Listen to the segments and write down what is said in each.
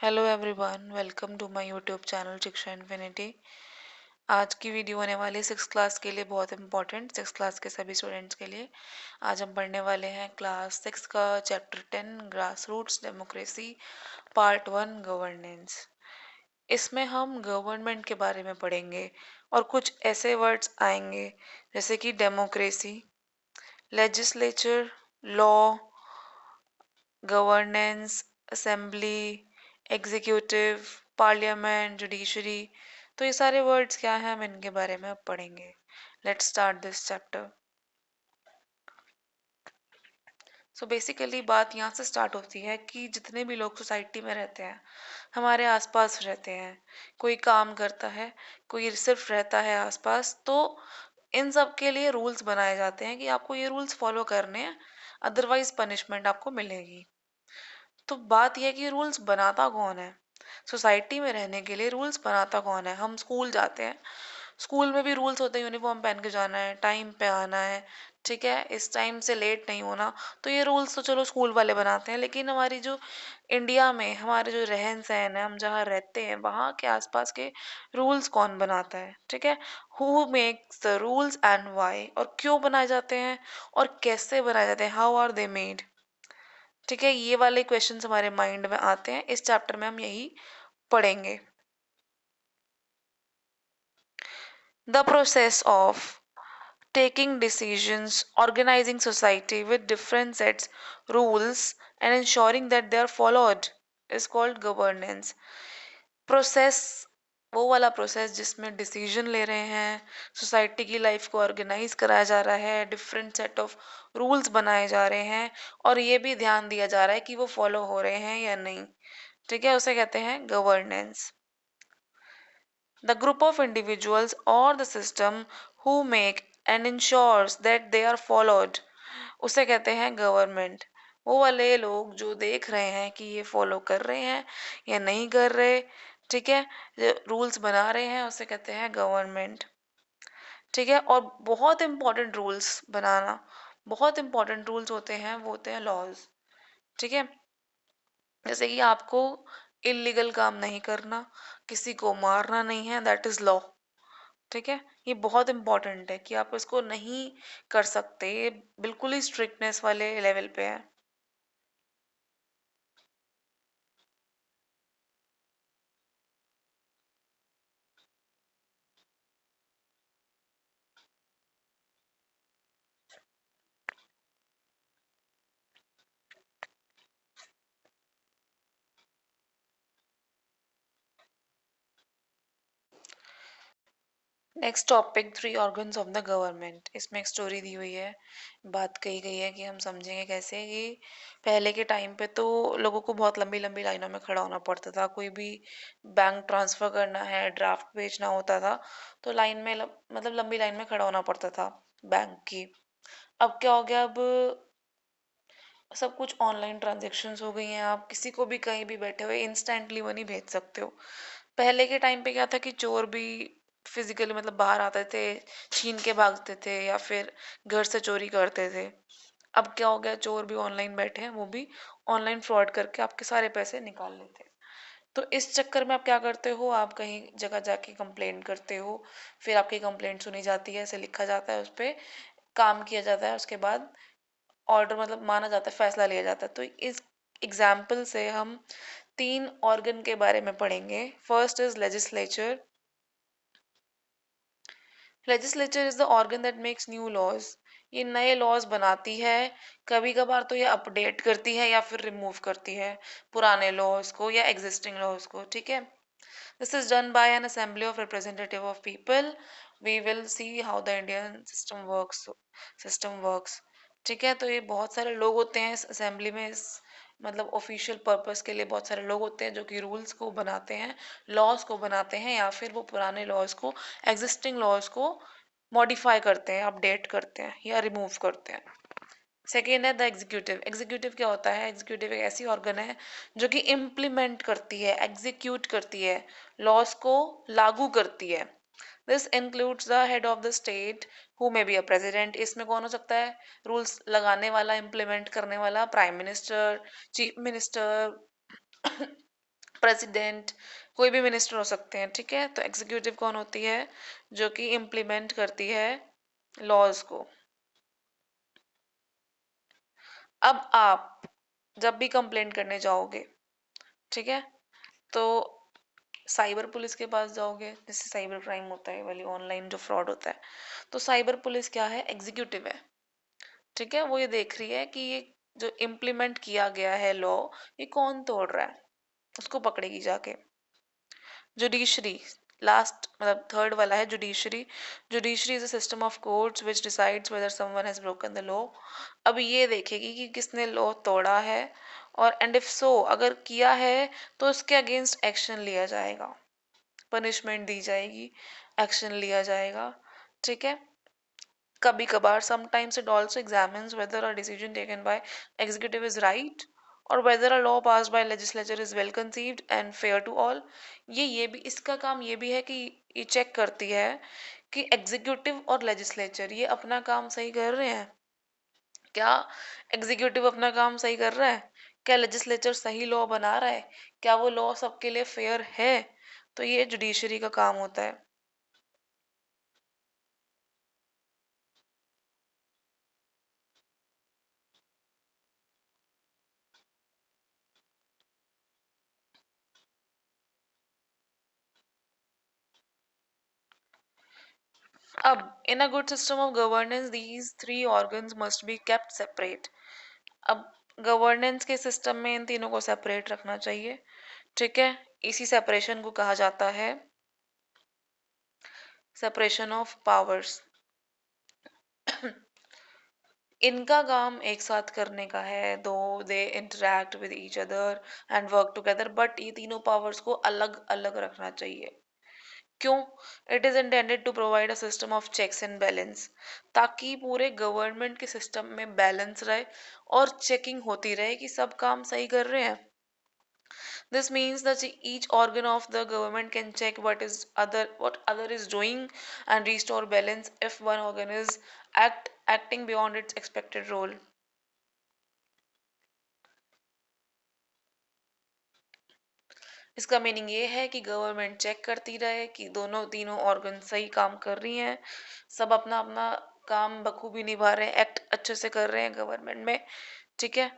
Hello everyone, welcome to my YouTube channel Shiksha Infinity. आज की video होने वाली 6 क्लास के लिए बहुत इंपॉर्टेंट, 6 क्लास के सभी स्टूडेंट्स के लिए। आज हम पढ़ने वाले हैं क्लास 6 का chapter 10 grass roots democracy part 1 governance. इसमें हम गवर्नमेंट के बारे में पढ़ेंगे और कुछ ऐसे वर्ड्स आएंगे जैसे कि democracy, legislature, law, governance, assembly, executive, parliament, judiciary. तो ये सारे वर्ड्स क्या हैं, हम इनके बारे में अब पढ़ेंगे। Let's start this chapter. So basically बात यहाँ से स्टार्ट होती है कि जितने भी लोग सोसाइटी में रहते हैं, हमारे आसपास रहते हैं, कोई काम करता है, कोई सिर्फ रहता है आसपास, तो इन सब के लिए रूल्स बनाए जाते हैं कि आपको ये रूल्स फॉलो करने हैं, अदरवाइज पनिशमेंट आपको मिलेगी। तो बात यह है कि रूल्स बनाता कौन है। सोसाइटी में रहने के लिए रूल्स बनाता कौन है। हम स्कूल जाते हैं, स्कूल में भी रूल्स होते हैं, यूनिफॉर्म पहन के जाना है, टाइम पे आना है, ठीक है, इस टाइम से लेट नहीं होना। तो ये रूल्स तो चलो स्कूल वाले बनाते हैं, लेकिन हमारी जो इंडिया में हमारे जो रहन सहन है, हम जहाँ रहते हैं वहाँ के आसपास के रूल्स कौन बनाता है, ठीक है। Who makes the rules and why, और क्यों बनाए जाते हैं और कैसे बनाए जाते हैं, हाउ आर दे मेड, ठीक है। ये वाले क्वेश्चंस हमारे माइंड में आते हैं, इस चैप्टर में हम यही पढ़ेंगे। The process of taking decisions, organizing society with different sets rules and ensuring that they are followed is called governance. Process, वो वाला प्रोसेस जिसमें डिसीजन ले रहे हैं, सोसाइटी की लाइफ को ऑर्गेनाइज कराया जा रहा है, डिफरेंट सेट ऑफ रूल्स बनाए जा रहे हैं और ये भी ध्यान दिया जा रहा है कि वो फॉलो हो रहे हैं या नहीं, ठीक है, उसे कहते हैं governance. The group of individuals or the system who make and ensures that they are followed, उसे कहते हैं गवर्नमेंट। वो वाले लोग जो देख रहे हैं कि ये फॉलो कर रहे हैं या नहीं कर रहे, ठीक है, रूल्स बना रहे हैं, उसे कहते हैं गवर्नमेंट, ठीक है। और बहुत इंपॉर्टेंट रूल्स बनाना, बहुत इंपॉर्टेंट रूल्स होते हैं, वो होते हैं लॉज, ठीक है। जैसे कि आपको इलीगल काम नहीं करना, किसी को मारना नहीं है, दैट इज लॉ, ठीक है। ये बहुत इंपॉर्टेंट है कि आप इसको नहीं कर सकते, ये बिल्कुल ही स्ट्रिक्टनेस वाले लेवल पे है। Next topic, 3 organs of the government. इसमें एक स्टोरी दी हुई है, बात कही गई है कि हम समझेंगे कैसे कि पहले के टाइम पे तो लोगों को बहुत लंबी लंबी लाइनों में खड़ा होना पड़ता था। कोई भी बैंक ट्रांसफर करना है, ड्राफ्ट भेजना होता था, तो लाइन में मतलब लंबी लाइन में खड़ा होना पड़ता था बैंक की। अब क्या हो गया, अब सब कुछ ऑनलाइन ट्रांजेक्शन्स हो गई हैं, आप किसी को भी कहीं भी बैठे हुए इंस्टेंटली मनी भेज सकते हो। पहले के टाइम पे क्या था कि चोर भी फिजिकली मतलब बाहर आते थे, छीन के भागते थे या फिर घर से चोरी करते थे। अब क्या हो गया, चोर भी ऑनलाइन बैठे हैं, वो भी ऑनलाइन फ्रॉड करके आपके सारे पैसे निकाल लेते हैं। तो इस चक्कर में आप क्या करते हो, आप कहीं जगह जाके कंप्लेंट करते हो, फिर आपकी कंप्लेंट सुनी जाती है, ऐसे लिखा जाता है, उस पर काम किया जाता है, उसके बाद ऑर्डर मतलब माना जाता है, फैसला लिया जाता है। तो इस एग्जाम्पल से हम 3 ऑर्गन के बारे में पढ़ेंगे। First is legislature. Legislature is the organ that makes new laws. ये नए लॉज बनाती है, कभी कभार तो ये अपडेट करती है या फिर रिमूव करती है पुराने लॉज को या एग्जिस्टिंग लॉज को, ठीक है। This is done by an assembly of representative of people. We will see how the Indian system works, ठीक है। तो ये बहुत सारे लोग होते हैं इस असेंबली में, इस मतलब ऑफिशियल पर्पस के लिए बहुत सारे लोग होते हैं जो कि रूल्स को बनाते हैं, लॉज को बनाते हैं, या फिर वो पुराने लॉज को, एग्जिस्टिंग लॉज को मॉडिफाई करते हैं, अपडेट करते हैं या रिमूव करते हैं। सेकेंड है द एग्जीक्यूटिव। एग्जीक्यूटिव क्या होता है, एग्जीक्यूटिव एक ऐसी ऑर्गन है जो कि इम्प्लीमेंट करती है, एग्जीक्यूट करती है, लॉज को लागू करती है। This includes the head of the state who may be a president. इसमें कौन हो सकता है, रूल्स लगाने वाला, इम्प्लीमेंट करने वाला, prime minister, chief minister, president, कोई भी मिनिस्टर हो सकते हैं, ठीक है। तो एग्जीक्यूटिव कौन होती है? जो कि इम्प्लीमेंट करती है लॉज को। अब आप जब भी कंप्लेंट करने जाओगे, ठीक है, तो साइबर पुलिस के पास जाओगे, जैसे साइबर क्राइम होता है वाली ऑनलाइन जो फ्रॉड होता है, तो साइबर पुलिस क्या है? एग्जीक्यूटिव है, ठीक है। वो ये देख रही है कि ये जो इम्प्लीमेंट किया गया है लॉ, ये कौन तोड़ रहा है, उसको पकड़ेगी जाके। जुडिशरी, लास्ट मतलब थर्ड वाला है judiciary. Judiciary is a system of courts which decides whether someone has broken the law. अब ये देखेगी कि किसने लॉ तोड़ा है, और एंड इफ सो, अगर किया है तो उसके अगेंस्ट एक्शन लिया जाएगा, पनिशमेंट दी जाएगी, एक्शन लिया जाएगा, ठीक है। कभी कभार sometimes it also examines whether a decision taken by executive is right, or whether a law passed by legislature is well conceived and fair to all। ये भी इसका काम ये भी है कि ये चेक करती है कि एग्जीक्यूटिव और लेजिस्लेचर ये अपना काम सही कर रहे हैं क्या। एग्जीक्यूटिव अपना काम सही कर रहा है क्या? लेजिस्लेचर सही लॉ बना रहा है क्या? वो लॉ सबके लिए फेयर है? तो ये जुडिशरी का काम होता है। अब in a good system of governance these three organs must be kept separate। अब गवर्नेंस के सिस्टम में इन तीनों को सेपरेट रखना चाहिए, ठीक है। इसी सेपरेशन को कहा जाता है सेपरेशन ऑफ पावर्स। इनका काम एक साथ करने का है, though they interact with each other and work together, but ये तीनों पावर्स को अलग अलग रखना चाहिए। क्यों? It is intended to provide a system of checks and balance, ताकि पूरे गवर्नमेंट के सिस्टम में बैलेंस रहे और चेकिंग होती रहे कि सब काम सही कर रहे हैं। This means that each organ of the government can check what other is doing and restore balance if one organ is acting beyond its expected role। इसका मीनिंग ये है कि गवर्नमेंट चेक करती रहे कि दोनों तीनों ऑर्गन सही काम कर रही हैं, सब अपना अपना काम बखूबी निभा रहे हैं, एक्ट अच्छे से कर रहे हैं गवर्नमेंट में, ठीक है।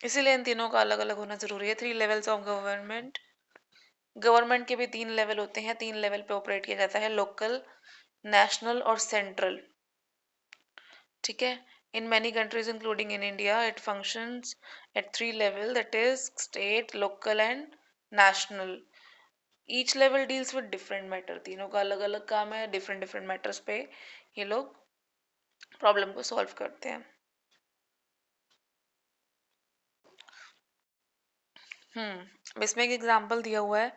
इसीलिए इन तीनों का अलग अलग होना जरूरी है। Three levels of government. Government के भी तीन लेवल होते हैं, तीन लेवल पे ऑपरेट किया जाता है, लोकल, नेशनल और सेंट्रल, ठीक है। इन many countries including in India it functions at three level, that is state, local and national। each level deals with different matter, तीनों का अलग अलग काम है, different different matters पे ये लोग प्रॉब्लम को सॉल्व करते हैं। अब इसमें एक एग्जांपल दिया हुआ है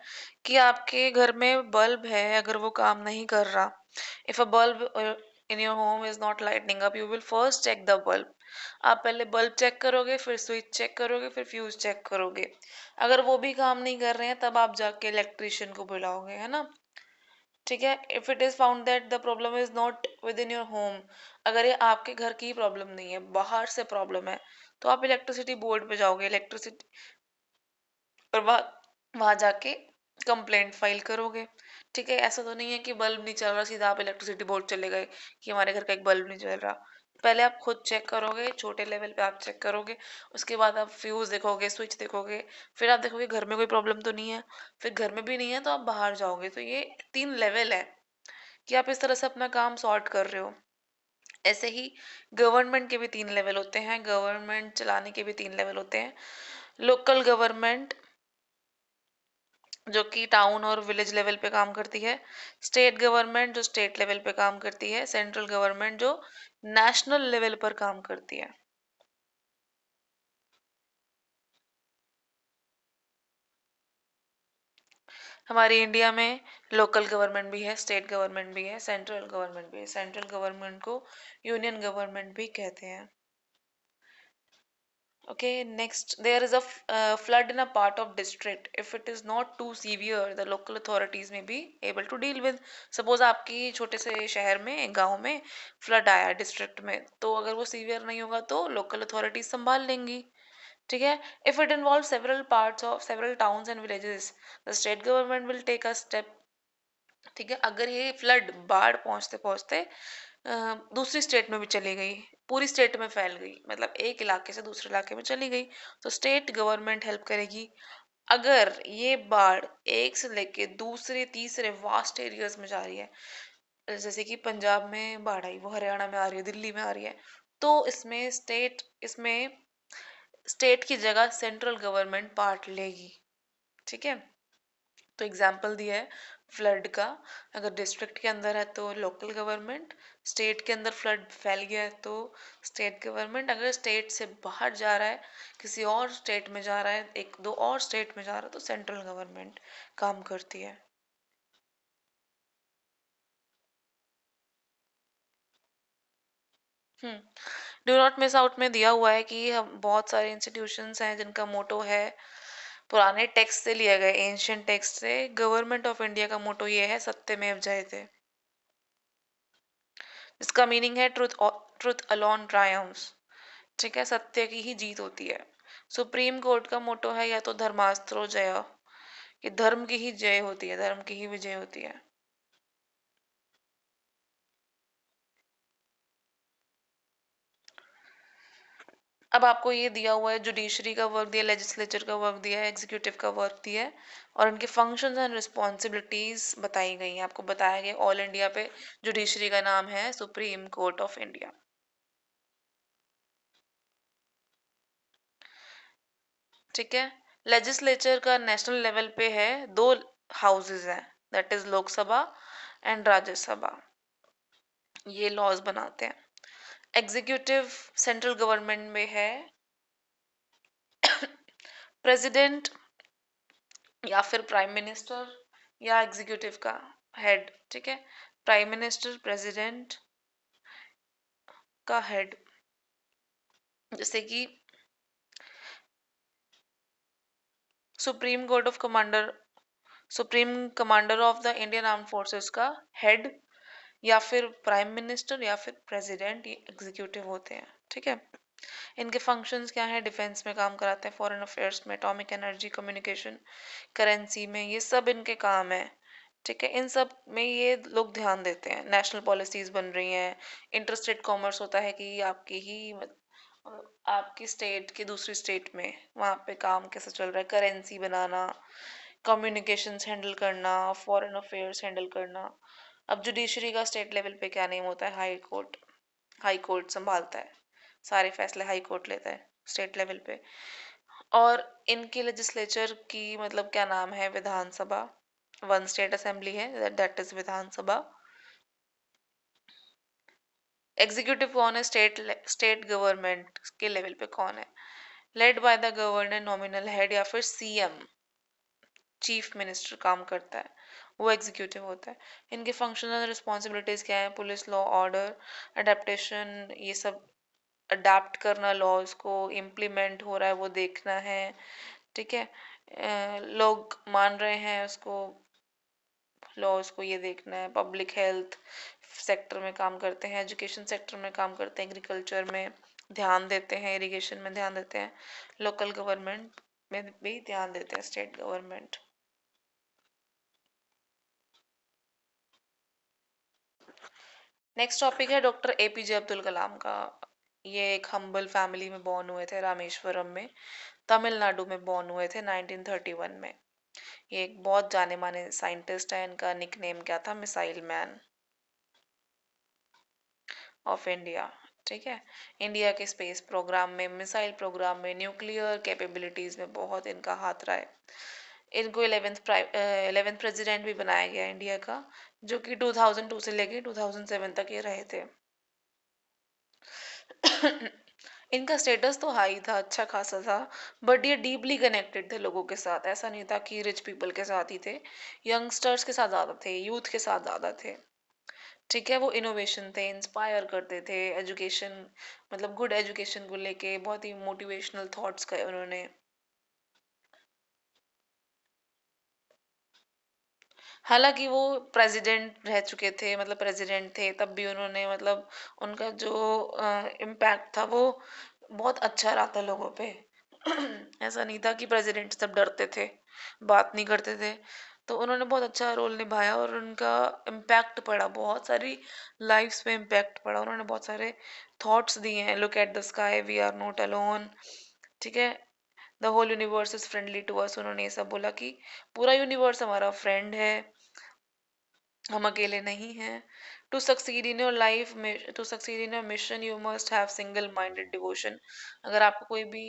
कि आपके घर में बल्ब है, अगर वो काम नहीं कर रहा, if a bulb in your home is not lightning up, you will first check the bulb. आप पहले बल्ब चेक करोगे, फिर स्विच चेक करोगे, फिर फ्यूज चेक करोगे। अगर वो भी काम नहीं कर रहे हैं तब आप जाके इलेक्ट्रिशियन को बुलाओगे, है ना, ठीक है। If it is found that the problem is not with in your home, अगर ये आपके घर की प्रॉब्लम नहीं है, बाहर से प्रॉब्लम है, तो आप इलेक्ट्रिसिटी बोर्ड पे जाओगे, इलेक्ट्रिसिटी, और वहां जाके कंप्लेंट फाइल करोगे, ठीक है। ऐसा तो नहीं है कि बल्ब नहीं चल रहा सीधा आप इलेक्ट्रिसिटी बोर्ड चले गए कि हमारे घर का एक बल्ब नहीं चल रहा। पहले आप खुद चेक करोगे, छोटे लेवल पे आप चेक करोगे, उसके बाद आप फ्यूज देखोगे, स्विच देखोगे, फिर आप देखोगे घर में कोई प्रॉब्लम तो नहीं है, फिर घर में भी नहीं है तो आप बाहर जाओगे। तो ये तीन लेवल है कि आप इस तरह से अपना काम सॉर्ट कर रहे हो। ऐसे ही गवर्नमेंट के भी तीन लेवल होते हैं, गवर्नमेंट चलाने के भी तीन लेवल होते हैं। लोकल गवर्नमेंट जो कि टाउन और विलेज लेवल पे काम करती है, स्टेट गवर्नमेंट जो स्टेट लेवल पे काम करती है, सेंट्रल गवर्नमेंट जो नेशनल लेवल पर काम करती है। हमारी इंडिया में लोकल गवर्नमेंट भी है, स्टेट गवर्नमेंट भी है, सेंट्रल गवर्नमेंट भी है। सेंट्रल गवर्नमेंट को यूनियन गवर्नमेंट भी कहते हैं। Okay, next, there is a flood in a part of district. If it is not too severe, the local authorities may be able to deal with. Suppose आपकी छोटे से शहर में, गांव में फ्लड आया डिस्ट्रिक्ट में, तो अगर वो सीवियर नहीं होगा तो लोकल अथॉरिटीज संभाल लेंगी. ठीक है. If it involves several parts of several towns and villages, the state government will take a step. ठीक है. अगर ये फ्लड बाढ़ पहुंचते पहुंचते दूसरी स्टेट में भी चली गई, पूरी स्टेट में फैल गई, मतलब एक इलाके से दूसरे इलाके में चली गई, तो स्टेट गवर्नमेंट हेल्प करेगी. अगर ये बाढ़ एक से लेके दूसरे तीसरे वास्ट एरियाज में जा रही है, जैसे कि पंजाब में बाढ़ आई, वो हरियाणा में आ रही है, दिल्ली में आ रही है, तो इसमें स्टेट की जगह सेंट्रल गवर्नमेंट पार्ट लेगी. ठीक है. तो एग्जाम्पल दिया है फ्लड का. अगर डिस्ट्रिक्ट के अंदर है तो लोकल गवर्नमेंट, स्टेट के अंदर फ्लड फैल गया है तो स्टेट गवर्नमेंट, अगर स्टेट से बाहर जा रहा है, किसी और स्टेट में जा रहा है, एक दो और स्टेट में जा रहा है, तो सेंट्रल गवर्नमेंट काम करती है. डू नॉट मिस आउट में दिया हुआ है कि हम बहुत सारे इंस्टीट्यूशंस हैं जिनका मोटो है, पुराने टेक्स्ट से लिया गया, एंशियंट टेक्स्ट से. गवर्नमेंट ऑफ इंडिया का मोटो ये है, सत्यमेव जयते, इसका मीनिंग है ट्रुथ, ट्रुथ अलोन ट्रायम्फ्स. ठीक है. सत्य की ही जीत होती है. सुप्रीम कोर्ट का मोटो है या तो धर्मास्त्रो जय, कि धर्म की ही जय होती है, धर्म की ही विजय होती है. अब आपको ये दिया हुआ है, जुडिशरी का वर्क दिया, लेजिस्लेचर का वर्क दिया है, एग्जीक्यूटिव का वर्क दिया है, और इनके फंक्शंस एंड रिस्पॉन्सिबिलिटीज बताई गई हैं. आपको बताया गया ऑल इंडिया पे जुडिशरी का नाम है सुप्रीम कोर्ट ऑफ इंडिया. ठीक है. लेजिस्लेचर का नेशनल लेवल पे है, दो हाउसेज हैं, that is Lok Sabha and Rajya Sabha, ये लॉज बनाते हैं. एग्जीक्यूटिव सेंट्रल गवर्नमेंट में है प्रेसिडेंट या फिर प्राइम मिनिस्टर या एग्जीक्यूटिव का हेड. ठीक है. प्राइम मिनिस्टर, प्रेसिडेंट का हेड, जैसे कि supreme court of commander, supreme commander of the Indian arm forces का हेड, या फिर प्राइम मिनिस्टर या फिर प्रेसिडेंट, ये एग्जीक्यूटिव होते हैं. ठीक है. इनके फंक्शंस क्या है? डिफेंस में काम कराते हैं, फॉरेन अफेयर्स में, एटॉमिक एनर्जी, कम्युनिकेशन, करेंसी में, ये सब इनके काम है. ठीक है. इन सब में ये लोग ध्यान देते हैं. नेशनल पॉलिसीज बन रही हैं, इंटरस्टेट कॉमर्स होता है कि आपकी स्टेट की दूसरी स्टेट में वहाँ पे काम कैसे चल रहा है, करेंसी बनाना, कम्युनिकेशंस हैंडल करना, फॉरेन अफेयर्स हैंडल करना. अब जुडिशरी का स्टेट लेवल पे क्या नेम होता है? High court. हाई कोर्ट संभालता है, सारे फैसले हाई कोर्ट लेता है स्टेट लेवल पे. और इनकी लेजिस्लेचर की मतलब क्या नाम है? विधानसभा. वन स्टेट असेंबली है, दैट इज विधानसभा. एग्जीक्यूटिव कौन है? स्टेट गवर्नमेंट के लेवल पे कौन है? Led by the governor, nominal head या फिर सीएम, चीफ मिनिस्टर काम करता है, वो एग्जीक्यूटिव होता है. इनके फंक्शन एंड रिस्पॉन्सिबिलिटीज क्या है? पुलिस, लॉ, ऑर्डर, अडेप्टेशन, ये सब अडेप्ट करना, लॉज को इम्प्लीमेंट हो रहा है वो देखना है. ठीक है. लोग मान रहे हैं उसको, लॉज को, ये देखना है. पब्लिक हेल्थ सेक्टर में काम करते हैं, एजुकेशन सेक्टर में काम करते हैं, एग्रीकल्चर में ध्यान देते हैं, इरिगेशन में ध्यान देते हैं, लोकल गवर्नमेंट में भी ध्यान देते हैं, स्टेट गवर्नमेंट. नेक्स्ट टॉपिक है डॉक्टर एपीजे अब्दुल कलाम का. ये एक हम्बल फैमिली में बॉर्न हुए थे, रामेश्वरम में, तमिलनाडु में बॉर्न हुए थे 1931 में. ये एक बहुत जाने माने साइंटिस्ट है. इनका निकनेम क्या था? Missile man of India. ठीक है. इंडिया के स्पेस प्रोग्राम में, मिसाइल प्रोग्राम में, न्यूक्लियर कैपेबिलिटीज में बहुत इनका हाथ रहा है. इनको 11th प्रेसिडेंट भी बनाया गया इंडिया का, जो कि 2002 से लेके 2007 तक ये रहे थे. इनका स्टेटस तो हाई था, अच्छा खासा था, बट ये डीपली कनेक्टेड थे लोगों के साथ. ऐसा नहीं था कि रिच पीपल के साथ ही थे, यंगस्टर्स के साथ ज़्यादा थे, यूथ के साथ ज़्यादा थे. ठीक है, वो इनोवेशन थे, इंस्पायर करते थे, एजुकेशन मतलब गुड एजुकेशन को लेके बहुत ही मोटिवेशनल थॉट्स का उन्होंने। हालांकि वो प्रेसिडेंट रह चुके थे, मतलब प्रेसिडेंट थे, तब भी उन्होंने मतलब उनका जो इम्पैक्ट था वो बहुत अच्छा रहा था लोगों पे। ऐसा नहीं था कि प्रेसिडेंट सब डरते थे, बात नहीं करते थे। तो उन्होंने बहुत अच्छा रोल निभाया और उनका इम्पैक्ट पड़ा, बहुत सारी लाइफ्स पे इम्पैक्ट पड़ा। उन्होंने बहुत सारे थॉट्स दिए हैं, look at the sky, we are not alone, ठीक है, the whole universe is friendly to us. उन्होंने ये सब बोला कि पूरा यूनिवर्स हमारा फ्रेंड है, हम अकेले नहीं हैं। To succeed in your life में, to succeed in your mission you must have single minded devotion. अगर आपको कोई भी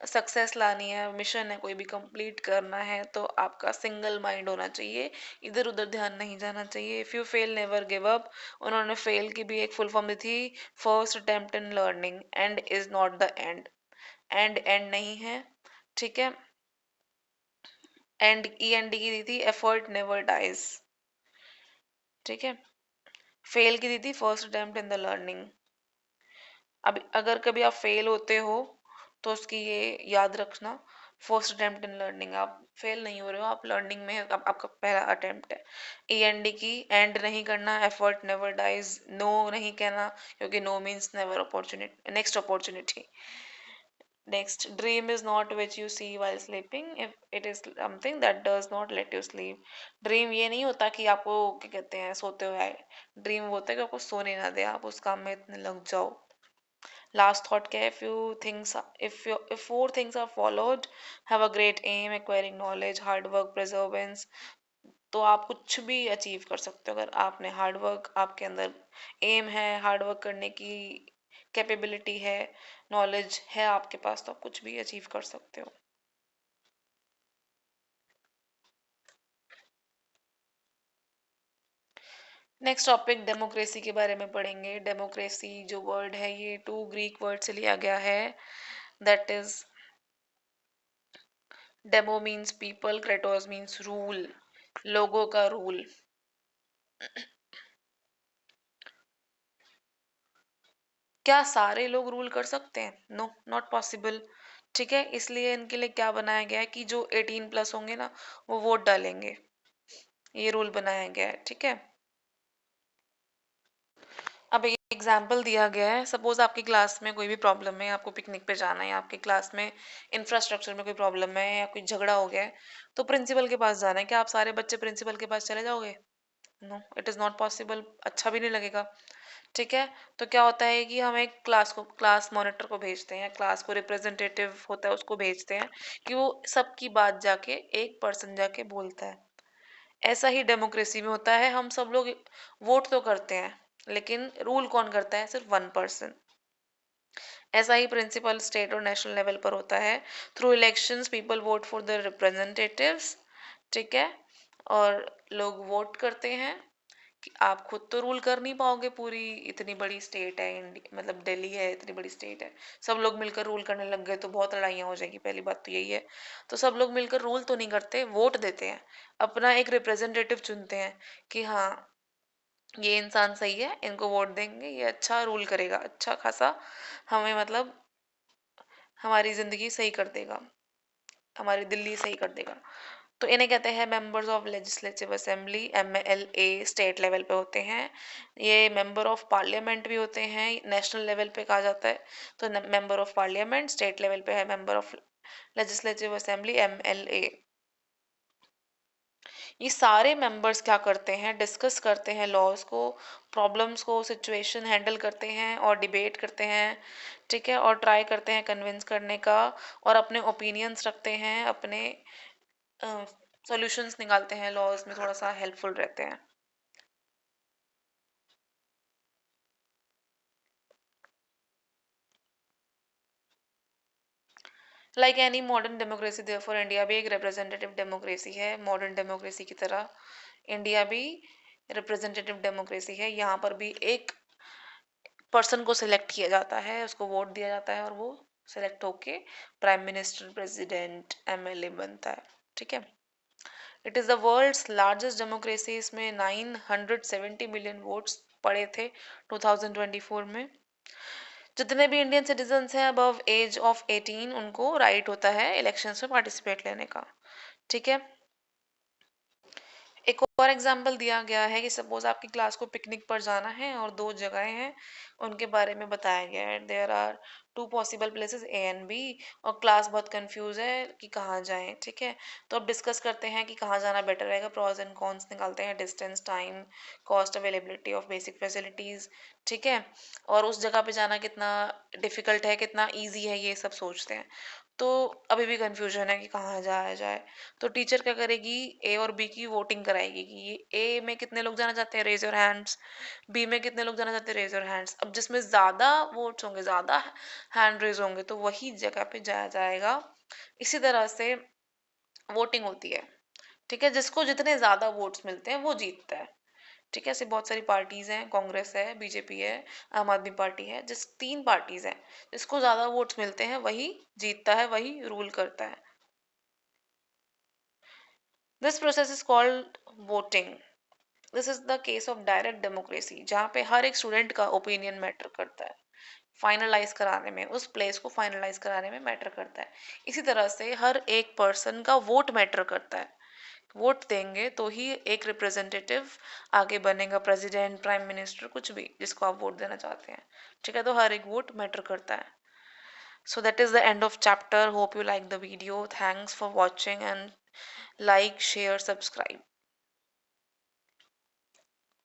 सक्सेस लानी है, मिशन है कोई भी कंप्लीट करना है, तो आपका सिंगल माइंड होना चाहिए, इधर उधर ध्यान नहीं जाना चाहिए। If you fail never give up. उन्होंने फेल की भी एक फुल फॉर्म दी थी, first attempt in learning, and is not the end. And and नहीं है, ठीक है। एंड ई एन डी की दी थी, एफर्ट नेवर डाइज, ठीक है। फेल की दी थी, first attempt in the learning. अब अगर कभी आप फेल होते हो तो उसकी ये याद रखना, फर्स्ट अटेम्प्ट इन लर्निंग, आप फेल नहीं हो रहे हो, आप लर्निंग में आपका पहला अटेम्प्ट है। ई एन डी की, एंड नहीं करना, एफर्ट नेवर डाइज, नो नहीं कहना, क्योंकि no means never opportunity, next opportunity. Next, dream is not which you see while sleeping, if it is something that does not let you sleep. Dream ये नहीं होता कि आपको क्या कहते हैं सोते हुए आए, ड्रीम होता है कि आपको सोने ना दे, आप उस काम में इतने लग जाओ। लास्ट थॉट क्या है, if four things are followed, have a great aim, acquiring knowledge, hard work, perseverance, तो आप कुछ भी अचीव कर सकते हो। अगर आपने हार्ड वर्क, आपके अंदर एम है, हार्ड वर्क करने की कैपेबिलिटी है, नॉलेज है आपके पास, तो आप कुछ भी अचीव कर सकते हो। नेक्स्ट टॉपिक डेमोक्रेसी के बारे में पढ़ेंगे। डेमोक्रेसी जो वर्ड है ये टू ग्रीक वर्ड से लिया गया है, that is demo means people, Kratos means rule, लोगों का रूल। क्या सारे लोग रूल कर सकते हैं? नो, नॉट पॉसिबल, ठीक है। इसलिए इनके लिए क्या बनाया गया है कि जो 18+ होंगे ना, वो वोट डालेंगे, ये रूल बनाया गया है, ठीक है। अब एक एग्जाम्पल दिया गया है, सपोज आपकी क्लास में कोई भी प्रॉब्लम है, आपको पिकनिक पे जाना है, आपकी क्लास में इंफ्रास्ट्रक्चर में कोई प्रॉब्लम है या कोई झगड़ा हो गया है, तो प्रिंसिपल के पास जाना है। क्या आप सारे बच्चे प्रिंसिपल के पास चले जाओगे? No, it is not possible, अच्छा भी नहीं लगेगा, ठीक है। तो क्या होता है कि हम एक क्लास मॉनिटर को भेजते हैं, क्लास को रिप्रेजेंटेटिव होता है उसको भेजते हैं, कि वो सबकी बात जाके एक पर्सन जाके बोलता है। ऐसा ही डेमोक्रेसी में होता है, हम सब लोग वोट तो करते हैं, लेकिन रूल कौन करता है? सिर्फ वन पर्सन। ऐसा ही प्रिंसिपल स्टेट और नेशनल लेवल पर होता है। Through elections people vote for the representatives, ठीक है। और लोग वोट करते हैं कि आप खुद तो रूल कर नहीं पाओगे, पूरी इतनी बड़ी स्टेट है इंडिया, मतलब दिल्ली है, इतनी बड़ी स्टेट है, सब लोग मिलकर रूल करने लग गए तो बहुत लड़ाइयाँ हो जाएगी, पहली बात तो यही है। तो सब लोग मिलकर रूल तो नहीं करते, वोट देते हैं, अपना एक रिप्रेजेंटेटिव चुनते हैं कि हाँ ये इंसान सही है, इनको वोट देंगे, ये अच्छा रूल करेगा, अच्छा खासा हमें मतलब हमारी जिंदगी सही कर देगा, हमारी दिल्ली सही कर देगा। तो इन्हें कहते हैं members of legislative assembly, MLA, state level पे होते हैं। ये मेंबर ऑफ पार्लियामेंट भी होते हैं, नेशनल लेवल पे कहा जाता है। तो member of parliament, state level पे है member of legislative assembly, MLA। ये सारे मेंबर्स क्या करते हैं? डिस्कस करते हैं लॉज को, प्रॉब्लम्स को, सिचुएशन हैंडल करते हैं और डिबेट करते हैं, ठीक है। और ट्राई करते हैं कन्विंस करने का, और अपने ओपिनियंस रखते हैं, अपने सॉल्यूशंस निकालते हैं, लॉज में थोड़ा सा हेल्पफुल रहते हैं। Like any modern democracy therefore India भी एक रिप्रेजेंटेटिव डेमोक्रेसी है, मॉडर्न डेमोक्रेसी की तरह इंडिया भी रिप्रेजेंटेटिव डेमोक्रेसी है। यहाँ पर भी एक पर्सन को सिलेक्ट किया जाता है, उसको वोट दिया जाता है और वो सिलेक्ट होके प्राइम मिनिस्टर, प्रेसिडेंट, MLA बनता है, ठीक है। It is the world's largest democracy, इसमें 970 मिलियन वोट्स पड़े थे 2024 में। जितने भी इंडियन सिटीजन्स हैं अबव एज ऑफ 18 उनको राइट होता है इलेक्शंस में पार्टिसिपेट लेने का। ठीक है, एक और एग्जांपल दिया गया है कि सपोज आपकी क्लास को पिकनिक पर जाना है और दो जगहें हैं उनके बारे में बताया गया है। There are two possible places A and B और क्लास बहुत कंफ्यूज है कि कहाँ जाएं। ठीक है, तो अब डिस्कस करते हैं कि कहाँ जाना बेटर रहेगा, प्रॉस एंड कॉन्स निकालते हैं, distance, time, cost, availability of basic facilities. ठीक है, और उस जगह पे जाना कितना डिफिकल्ट है कितना ईजी है ये सब सोचते हैं। तो अभी भी कंफ्यूजन है कि कहाँ जाया जाए। तो टीचर क्या करेगी, ए और बी की वोटिंग कराएगी कि ये ए में कितने लोग जाना चाहते हैं, रेज योर हैंड्स, बी में कितने लोग जाना चाहते हैं, रेज योर हैंड्स। अब जिसमें ज्यादा वोट्स होंगे, ज्यादा हैंड रेज होंगे, तो वही जगह पे जाया जाएगा। इसी तरह से वोटिंग होती है। ठीक है, जिसको जितने ज्यादा वोट्स मिलते हैं वो जीतता है। ठीक है, ऐसे बहुत सारी पार्टीज हैं, कांग्रेस है, बीजेपी है, आम आदमी पार्टी है, जिस तीन पार्टीज हैं, जिसको ज्यादा वोट्स मिलते हैं वही जीतता है, वही रूल करता है। This process is called voting. This is the case of direct democracy, जहाँ पे हर एक स्टूडेंट का ओपिनियन मैटर करता है, फाइनलाइज कराने में, उस प्लेस को फाइनलाइज कराने में मैटर करता है। इसी तरह से हर एक पर्सन का वोट मैटर करता है। वोट देंगे तो ही एक रिप्रेजेंटेटिव आगे बनेगा, प्रेसिडेंट, प्राइम मिनिस्टर, कुछ भी जिसको आप वोट देना चाहते हैं। ठीक है, तो हर एक वोट मैटर करता है। So that is the end of chapter. Hope you like the video. Thanks for watching and like, share, subscribe.